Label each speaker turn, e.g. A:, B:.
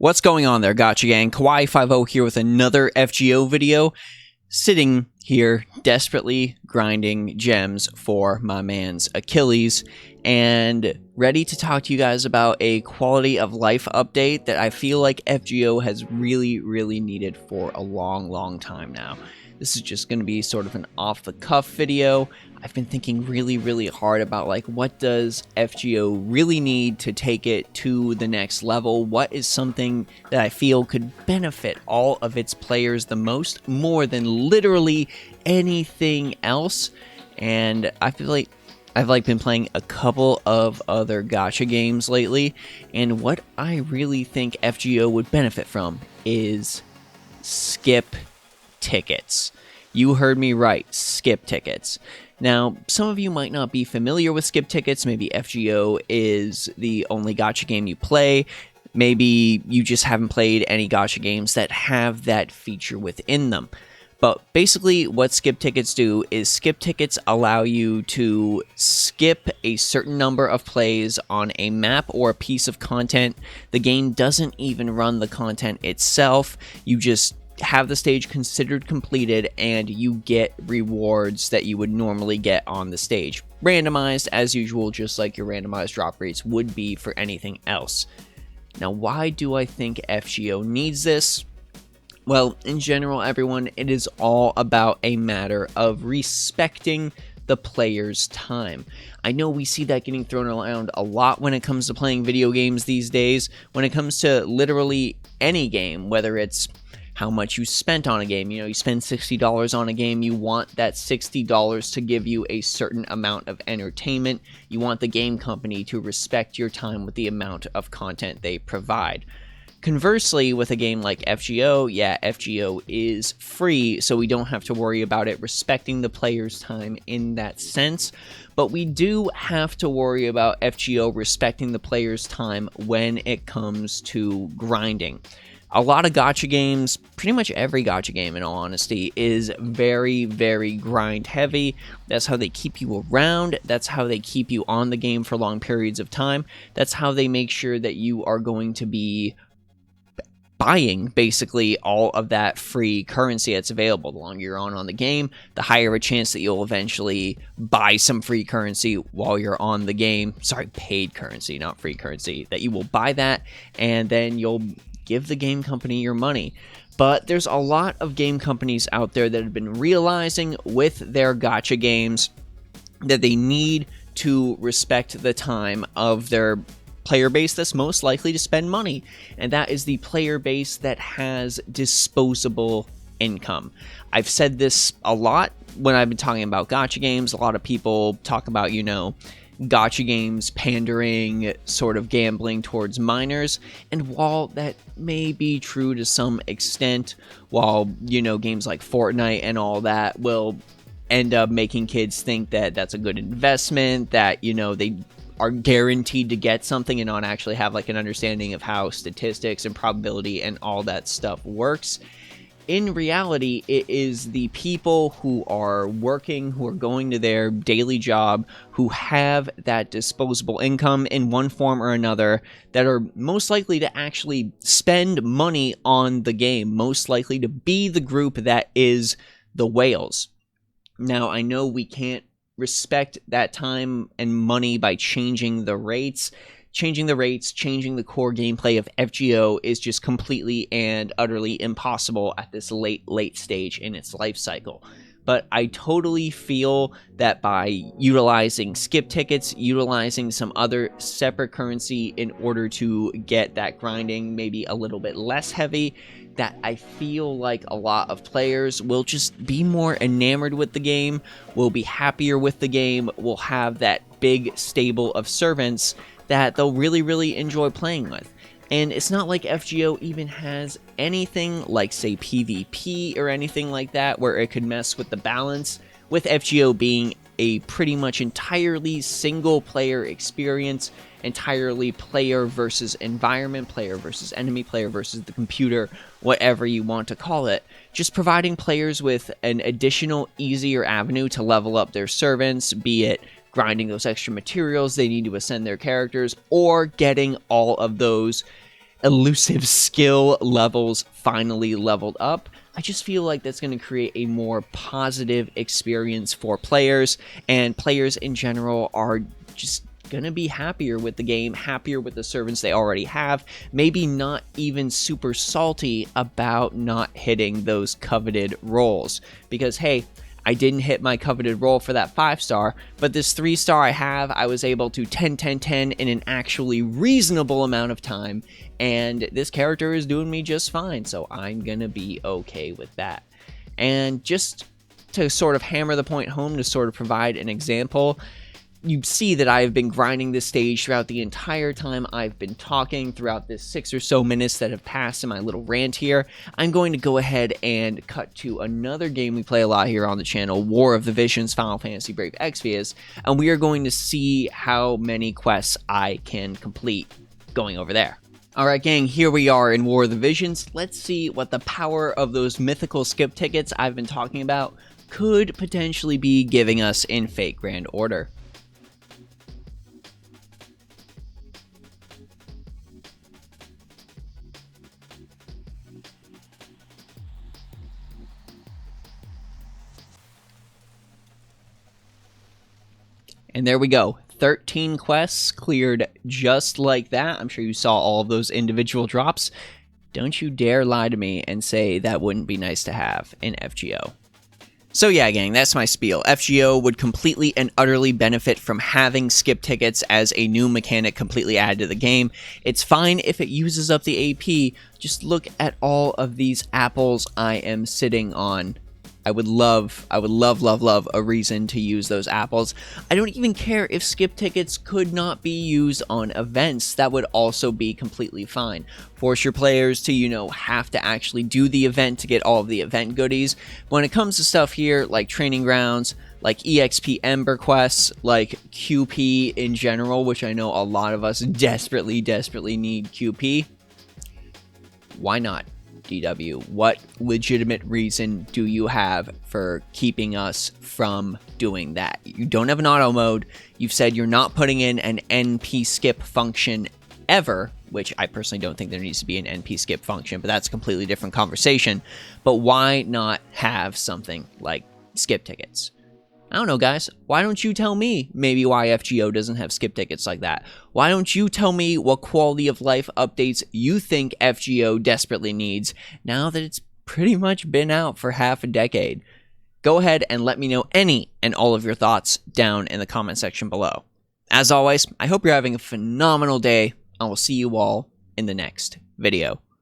A: What's going on there, Gotcha Gang? Kawaii50 here with another FGO video. Sitting here, desperately grinding gems for my man's Achilles, and ready to talk to you guys about a quality of life update that I feel like FGO has really needed for a long time now. This is just going to be sort of an off-the-cuff video. I've been thinking really hard about, like, what does FGO really need to take it to the next level? What is something that I feel could benefit all of its players the most, more than literally anything else? And I feel like I've been playing a couple of other gacha games lately, and what I really think FGO would benefit from is skip tickets. You heard me right, skip tickets. Now, some of you might not be familiar with skip tickets. Maybe FGO is the only gacha game you play. Maybe you just haven't played any gacha games that have that feature within them. But basically what skip tickets do is skip tickets allow you to skip a certain number of plays on a map or a piece of content. The game doesn't even run the content itself. You just have the stage considered completed and you get rewards that you would normally get on the stage. Randomized as usual, just like your randomized drop rates would be for anything else. Now, why do I think FGO needs this? Well, in general, everyone, it is all about a matter of respecting the player's time. I know we see that getting thrown around a lot when it comes to playing video games these days. When it comes to literally any game, whether it's how much you spent on a game. You know, you spend $60 on a game, you want that $60 to give you a certain amount of entertainment. You want the game company to respect your time with the amount of content they provide. Conversely, with a game like FGO, yeah, FGO is free, so we don't have to worry about it respecting the player's time in that sense. But we do have to worry about FGO respecting the player's time when it comes to grinding. A lot of gacha games, pretty much every gacha game in all honesty, is very grind heavy. That's how they keep you around. That's how they keep you on the game for long periods of time. That's how they make sure that you are going to be buying basically all of that free currency that's available. The longer you're on the game, the higher a chance that you'll eventually buy some free currency while you're on the game. Sorry, paid currency, not free currency. That you will buy that, and then you'll give the game company your money. But there's a lot of game companies out there that have been realizing with their gacha games that they need to respect the time of their player base that's most likely to spend money, and that is the player base that has disposable income. I've said this a lot when I've been talking about gacha games. A lot of people talk about, you know, gacha games pandering, sort of gambling towards minors, and while that may be true to some extent, while, you know, games like Fortnite and all that will end up making kids think that that's a good investment, that, you know, they are guaranteed to get something and not actually have like an understanding of how statistics and probability and all that stuff works. In reality, it is the people who are working, who are going to their daily job, who have that disposable income in one form or another, that are most likely to actually spend money on the game, most likely to be the group that is the whales. Now, I know we can't respect that time and money by changing the rates. Changing the core gameplay of FGO is just completely and utterly impossible at this late stage in its life cycle. But I totally feel that by utilizing skip tickets, utilizing some other separate currency in order to get that grinding maybe a little bit less heavy, that I feel like a lot of players will just be more enamored with the game, will be happier with the game, will have that big stable of servants that they'll really enjoy playing with. And it's not like FGO even has anything like, say, PvP or anything like that where it could mess with the balance, with FGO being a pretty much entirely single player experience, entirely player versus environment, player versus enemy, player versus the computer, whatever you want to call it. Just providing players with an additional easier avenue to level up their servants, be it grinding those extra materials they need to ascend their characters, or getting all of those elusive skill levels finally leveled up, I just feel like that's going to create a more positive experience for players, and players in general are just gonna be happier with the game, happier with the servants they already have, maybe not even super salty about not hitting those coveted rolls. Because hey, I didn't hit my coveted roll for that 5-star, but this 3-star I have, I was able to 10 in an actually reasonable amount of time, and this character is doing me just fine, so I'm gonna be okay with that. And just to sort of hammer the point home, to sort of provide an example, you see that I've been grinding this stage throughout the entire time I've been talking, throughout this 6 or so minutes that have passed in my little rant here. I'm going to go ahead and cut to another game we play a lot here on the channel, War of the Visions Final Fantasy Brave Exvius, and we are going to see how many quests I can complete going over there. Alright gang, here we are in War of the Visions. Let's see what the power of those mythical skip tickets I've been talking about could potentially be giving us in Fate Grand Order. And there we go. 13 quests cleared just like that. I'm sure you saw all of those individual drops. Don't you dare lie to me and say that wouldn't be nice to have in FGO. So yeah, gang, that's my spiel. FGO would completely and utterly benefit from having skip tickets as a new mechanic completely added to the game. It's fine if it uses up the AP. Just look at all of these apples I am sitting on. I would love a reason to use those apples. I don't even care if skip tickets could not be used on events. That would also be completely fine. Force your players to, you know, have to actually do the event to get all of the event goodies. When it comes to stuff here like training grounds, like EXP Ember quests, like QP in general, which I know a lot of us desperately need QP, why not? DW, what legitimate reason do you have for keeping us from doing that? You don't have an auto mode. You've said you're not putting in an NP skip function ever, which I personally don't think there needs to be an NP skip function, but that's a completely different conversation. But why not have something like skip tickets? I don't know, guys. Why don't you tell me maybe why FGO doesn't have skip tickets like that? Why don't you tell me what quality of life updates you think FGO desperately needs now that it's pretty much been out for half a decade? Go ahead and let me know any and all of your thoughts down in the comment section below. As always, I hope you're having a phenomenal day. I will see you all in the next video.